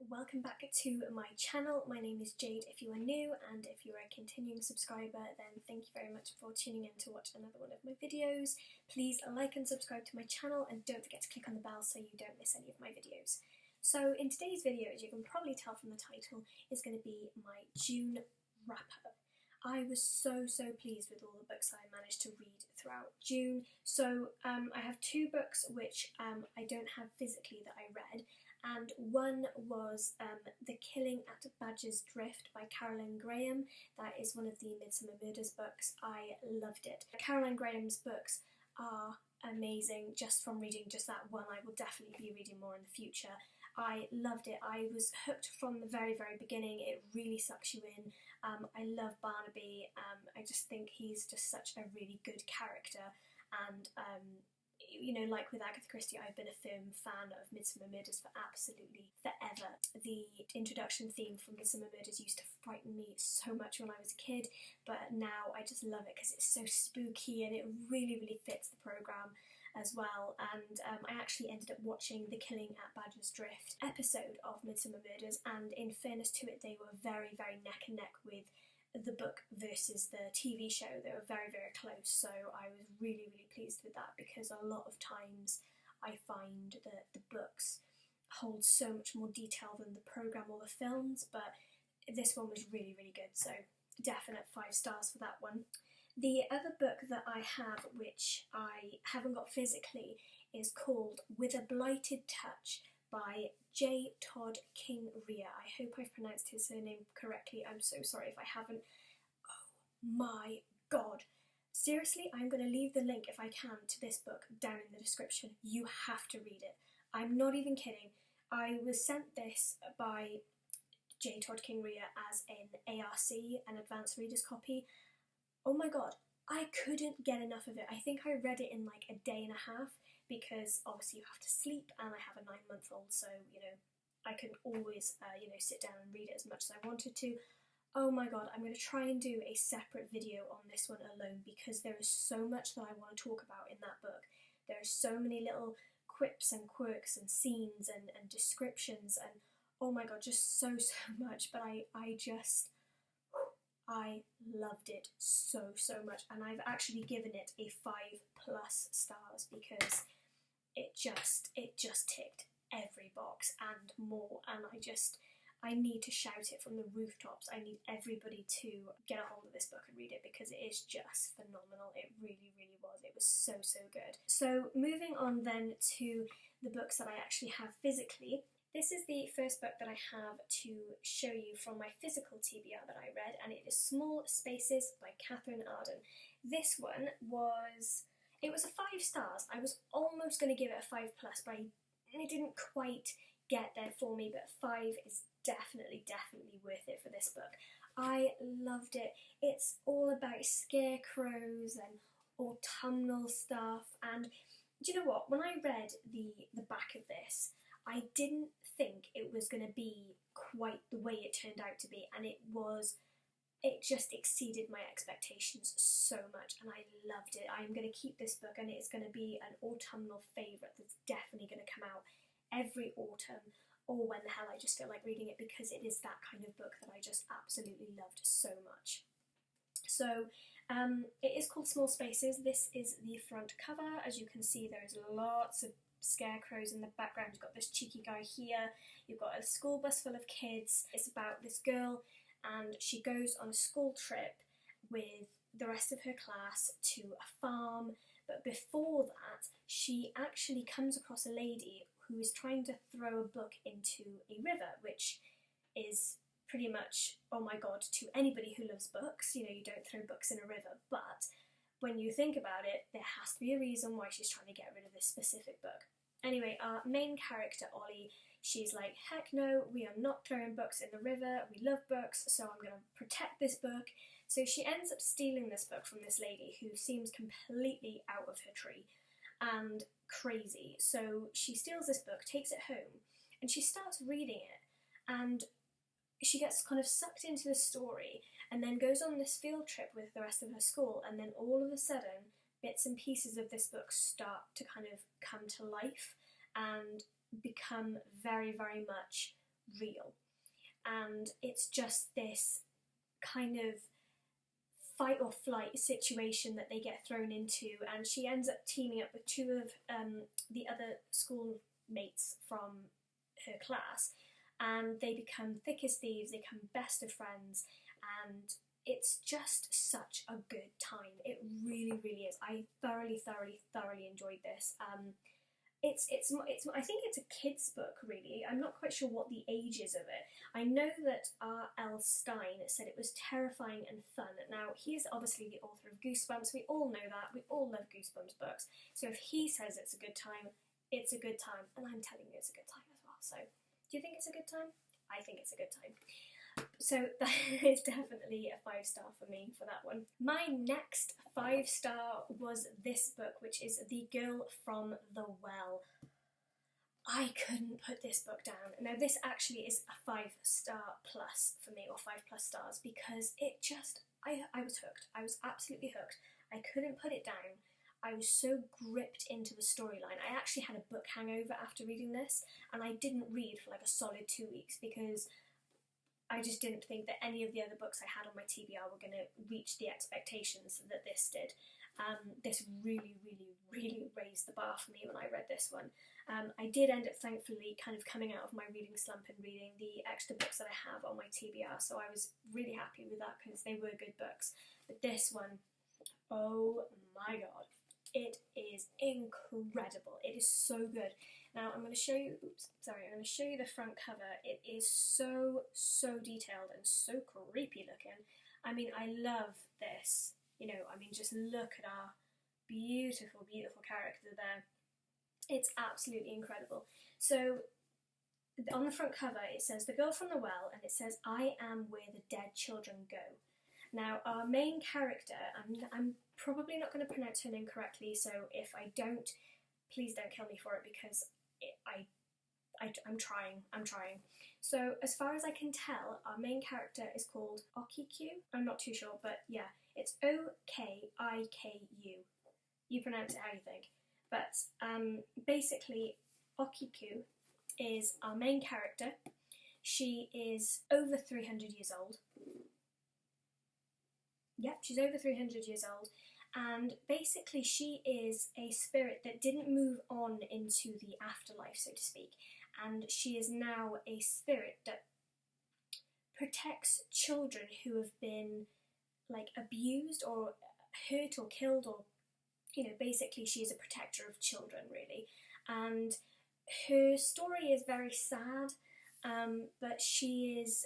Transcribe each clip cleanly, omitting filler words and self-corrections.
welcome back to my channel. My name is Jade if you are new, and if you're a continuing subscriber then thank you very much for tuning in to watch another one of my videos. Please like and subscribe to my channel and don't forget to click on the bell so you don't miss any of my videos. So in today's video, as you can probably tell from the title, is going to be my June wrap-up. I was so pleased with all the books I managed to read throughout June. So I have two books which I don't have physically that I read, and one was The Killing at Badger's Drift by Caroline Graham. That is one of the Midsummer Murders books. I loved it. Caroline Graham's books are amazing. Just from reading just that one, I will definitely be reading more in the future. I loved it. I was hooked from the very beginning. It really sucks you in. I love Barnaby. I just think he's just such a really good character, and you know, like with Agatha Christie, I've been a firm fan of Midsummer Murders for absolutely forever. The introduction theme from Midsummer Murders used to frighten me so much when I was a kid, but now I just love it because it's so spooky and it really fits the programme as well. And I actually ended up watching the Killing at Badger's Drift episode of Midsummer Murders, and in fairness to it, they were very neck and neck with the book versus the TV show. They were very close, so I was really pleased with that, because a lot of times I find that the books hold so much more detail than the programme or the films, but this one was really good, so definite 5 stars for that one. The other book that I have, which I haven't got physically, is called With a Blighted Touch by J. Todd King Rea. I hope I've pronounced his surname correctly. I'm so sorry if I haven't. Oh my god. Seriously, I'm going to leave the link, if I can, to this book down in the description. You have to read it. I'm not even kidding. I was sent this by J. Todd King Rea as an ARC, an advanced reader's copy. Oh my god, I couldn't get enough of it. I think I read it in like a day and a half, because obviously you have to sleep, and I have a 9-month-old, so, you know, I can always, sit down and read it as much as I wanted to. Oh my god, I'm going to try and do a separate video on this one alone, because there is so much that I want to talk about in that book. There are so many little quips and quirks and scenes and descriptions, and oh my god, just so much. But I loved it so much, and I've actually given it a 5+ stars, because it just ticked every box and more, and I need to shout it from the rooftops. I need everybody to get a hold of this book and read it, because it is just phenomenal. It really was. It was so good. So moving on then to the books that I actually have physically. This is the first book that I have to show you from my physical TBR that I read, and it is Small Spaces by Catherine Arden. This one was a 5 stars. I was almost going to give it a 5+, but it didn't quite get there for me, but 5 is definitely worth it for this book. I loved it. It's all about scarecrows and autumnal stuff, and do you know what? When I read the back of this, I didn't think it was going to be quite the way it turned out to be, and it just exceeded my expectations so much, and I loved it. I'm going to keep this book, and it's going to be an autumnal favourite that's definitely going to come out every autumn, or when the hell I just feel like reading it, because it is that kind of book that I just absolutely loved so much. So it is called Small Spaces. This is the front cover. As you can see, there's lots of scarecrows in the background. You've got this cheeky guy here, you've got a school bus full of kids. It's about this girl, and she goes on a school trip with the rest of her class to a farm, but before that she actually comes across a lady who is trying to throw a book into a river, which is pretty much, oh my god, to anybody who loves books, you know, you don't throw books in a river, but when you think about it, there has to be a reason why she's trying to get rid of this specific book. Anyway, our main character, Ollie, she's like, heck no, we are not throwing books in the river, we love books, so I'm going to protect this book. So she ends up stealing this book from this lady who seems completely out of her tree and crazy. So she steals this book, takes it home, and she starts reading it, and she gets kind of sucked into the story, and then goes on this field trip with the rest of her school, and then all of a sudden bits and pieces of this book start to kind of come to life and become very much real. And it's just this kind of fight or flight situation that they get thrown into, and she ends up teaming up with two of the other schoolmates from her class, and they become thick as thieves, they become best of friends, and it's just such a good time. It really, really is. I thoroughly enjoyed this. I think it's a kid's book, really. I'm not quite sure what the age is of it. I know that R.L. Stine said it was terrifying and fun. Now, he's obviously the author of Goosebumps. We all know that. We all love Goosebumps books. So if he says it's a good time, it's a good time. And I'm telling you it's a good time as well. So, do you think it's a good time? I think it's a good time. So that is definitely a 5-star for me for that one. My next 5-star was this book, which is The Girl from the Well. I couldn't put this book down. Now this actually is a 5-star plus for me, or 5+ stars, because it just, I was hooked. I was absolutely hooked. I couldn't put it down. I was so gripped into the storyline. I actually had a book hangover after reading this, and I didn't read for like a solid 2 weeks because I just didn't think that any of the other books I had on my TBR were going to reach the expectations that this did. This really raised the bar for me when I read this one. I did end up, thankfully, kind of coming out of my reading slump and reading the extra books that I have on my TBR, so I was really happy with that because they were good books. But this one, oh my god, it is incredible. It is so good. Now I'm going to show you, I'm going to show you the front cover. It is so detailed and so creepy looking. I mean, I love this. You know, I mean, just look at our beautiful character there. It's absolutely incredible. So, on the front cover it says, "The Girl from the Well," and it says, "I am where the dead children go." Now, our main character, I'm probably not going to pronounce her name correctly, so if I don't, please don't kill me for it, because I'm trying. So, as far as I can tell, our main character is called Okiku. I'm not too sure, but yeah, it's O-K-I-K-U. You pronounce it how you think. But basically, Okiku is our main character. She is over 300 years old. Yep, she's over 300 years old. And basically she is a spirit that didn't move on into the afterlife, so to speak. And she is now a spirit that protects children who have been, like, abused or hurt or killed, or, you know, basically she is a protector of children, really. And her story is very sad, but she is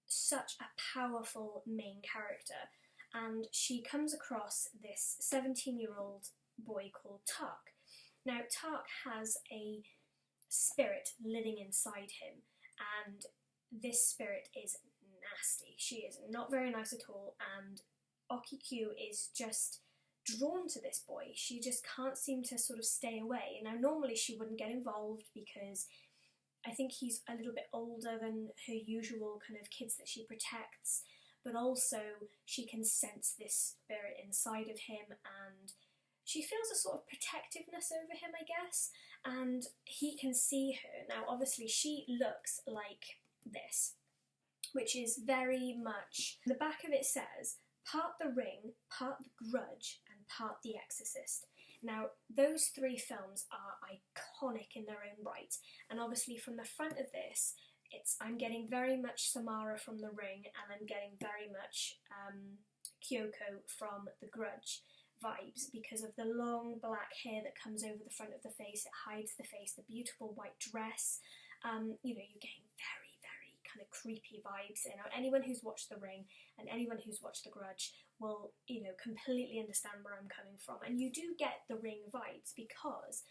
such a powerful main character. And she comes across this 17-year-old boy called Tak. Now, Tak has a spirit living inside him, and this spirit is nasty. She is not very nice at all, and Okiku is just drawn to this boy. She just can't seem to sort of stay away. Now, normally she wouldn't get involved because I think he's a little bit older than her usual kind of kids that she protects, but also she can sense this spirit inside of him, and she feels a sort of protectiveness over him, I guess, and he can see her. Now, obviously, she looks like this, which is very much, the back of it says, part The Ring, part The Grudge, and part The Exorcist. Now, those 3 films are iconic in their own right, and obviously from the front of this, I'm getting very much Samara from The Ring, and I'm getting very much Kyoko from The Grudge vibes, because of the long black hair that comes over the front of the face. It hides the face, the beautiful white dress. You know, you're getting very kind of creepy vibes. You know, anyone who's watched The Ring and anyone who's watched The Grudge will, you know, completely understand where I'm coming from. And you do get The Ring vibes because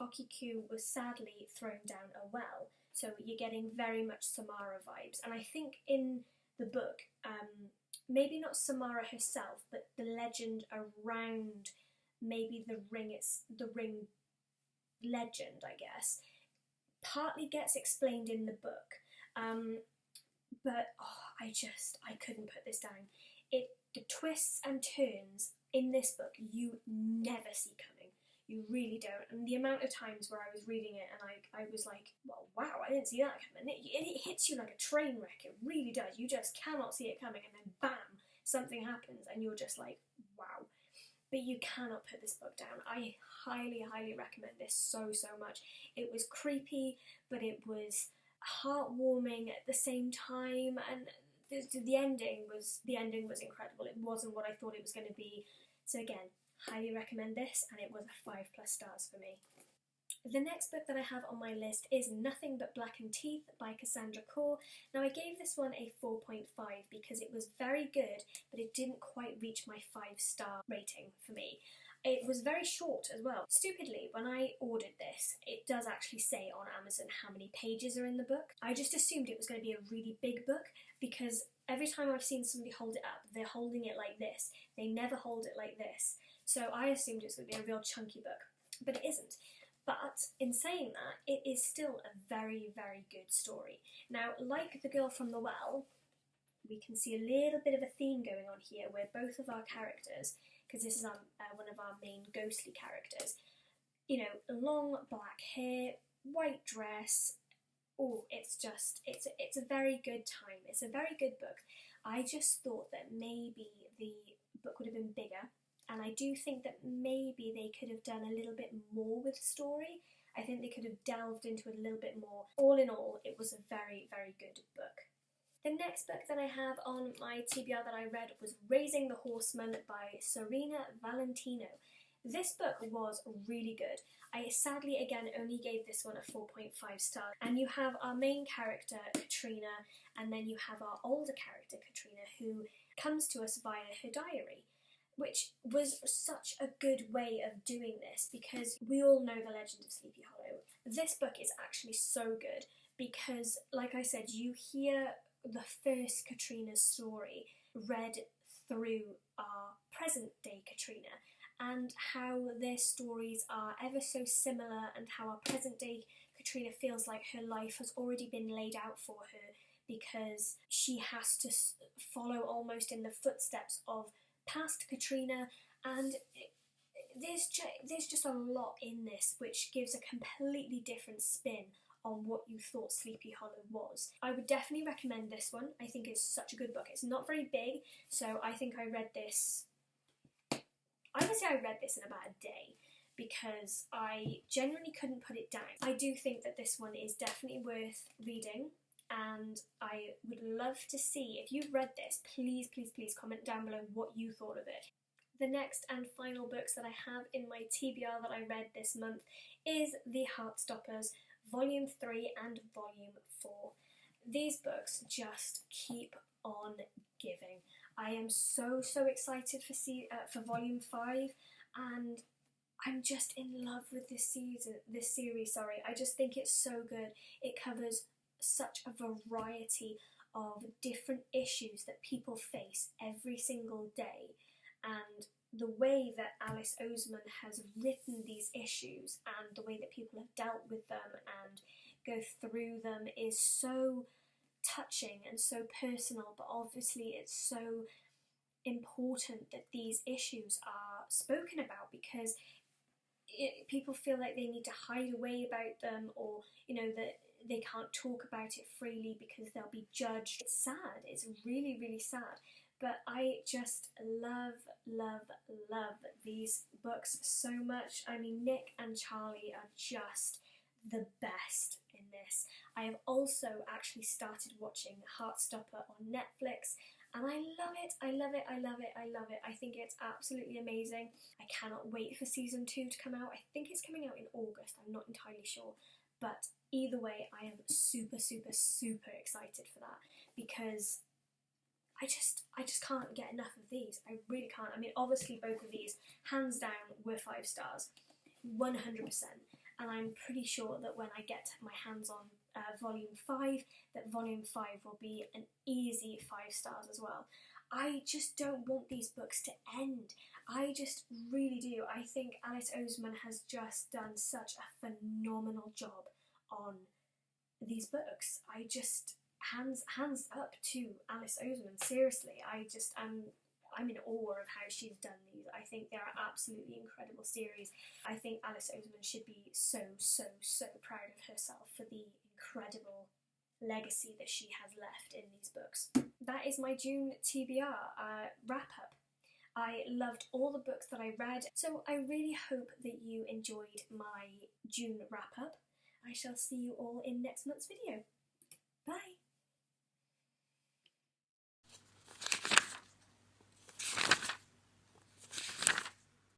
Okiku was sadly thrown down a well. So you're getting very much Samara vibes. And I think in the book, maybe not Samara herself, but the legend around maybe the Ring legend, I guess, partly gets explained in the book. But I couldn't put this down. The twists and turns in this book you never see coming. You really don't. And the amount of times where I was reading it and I was like, well, wow, I didn't see that coming. It hits you like a train wreck. It really does. You just cannot see it coming, and then bam, something happens and you're just like, wow. But you cannot put this book down. I highly, highly recommend this so much. It was creepy, but it was heartwarming at the same time, and the ending was incredible. It wasn't what I thought it was going to be. So again, highly recommend this, and it was a 5+ stars for me. The next book that I have on my list is Nothing But Blackened Teeth by Cassandra Khor. Now, I gave this one a 4.5 because it was very good, but it didn't quite reach my 5-star rating for me. It was very short as well. Stupidly, when I ordered this, it does actually say on Amazon how many pages are in the book. I just assumed it was going to be a really big book because every time I've seen somebody hold it up, they're holding it like this. They never hold it like this. So I assumed it was going to be a real chunky book, but it isn't. But in saying that, it is still a very, very good story. Now, like The Girl from the Well, we can see a little bit of a theme going on here where both of our characters, because this is one of our main ghostly characters, you know, long black hair, white dress. Oh, it's a very good time. It's a very good book. I just thought that maybe the book would have been bigger, and I do think that maybe they could have done a little bit more with the story. I think they could have delved into it a little bit more. All in all, it was a very, very good book. The next book that I have on my TBR that I read was Raising the Horseman by Serena Valentino. This book was really good. I sadly again only gave this one a 4.5 stars. And you have our main character, Katrina, and then you have our older character, Katrina, who comes to us via her diary, which was such a good way of doing this because we all know the legend of Sleepy Hollow. This book is actually so good because, like I said, you hear the first Katrina's story read through our present day Katrina, and how their stories are ever so similar, and how our present day Katrina feels like her life has already been laid out for her because she has to follow almost in the footsteps of past Katrina, and there's just a lot in this which gives a completely different spin on what you thought Sleepy Hollow was. I would definitely recommend this one. I think it's such a good book. It's not very big, so I think I would say I read this in about a day because I genuinely couldn't put it down. I do think that this one is definitely worth reading, and I would love to see, if you've read this, please, please, please comment down below what you thought of it. The next and final books that I have in my TBR that I read this month is The Heartstoppers, Volume 3 and Volume 4. These books just keep on giving. I am so excited for Volume 5, and I'm just in love with this series. I just think it's so good. It covers such a variety of different issues that people face every single day, and the way that Alice Oseman has written these issues and the way that people have dealt with them and go through them is so touching and so personal, but obviously it's so important that these issues are spoken about because people feel like they need to hide away about them, or you know, that they can't talk about it freely because they'll be judged. It's sad. It's really, really sad. But I just love these books so much. I mean, Nick and Charlie are just the best in this. I have also actually started watching Heartstopper on Netflix, and I love it. I think it's absolutely amazing. I cannot wait for season 2 to come out. I think it's coming out in August. I'm not entirely sure. But either way, I am super excited for that because I just can't get enough of these. I really can't. I mean, obviously both of these, hands down, were 5 stars, 100%. And I'm pretty sure that when I get my hands on Volume 5, that Volume 5 will be an easy 5 stars as well. I just don't want these books to end. I just really do. I think Alice Oseman has just done such a phenomenal job on these books. I just, hands up to Alice Oseman, seriously. I'm in awe of how she's done these. I think they're absolutely incredible series. I think Alice Oseman should be so proud of herself for the incredible legacy that she has left in these books. That is my June TBR wrap up. I loved all the books that I read, so I really hope that you enjoyed my June wrap up. I shall see you all in next month's video. Bye!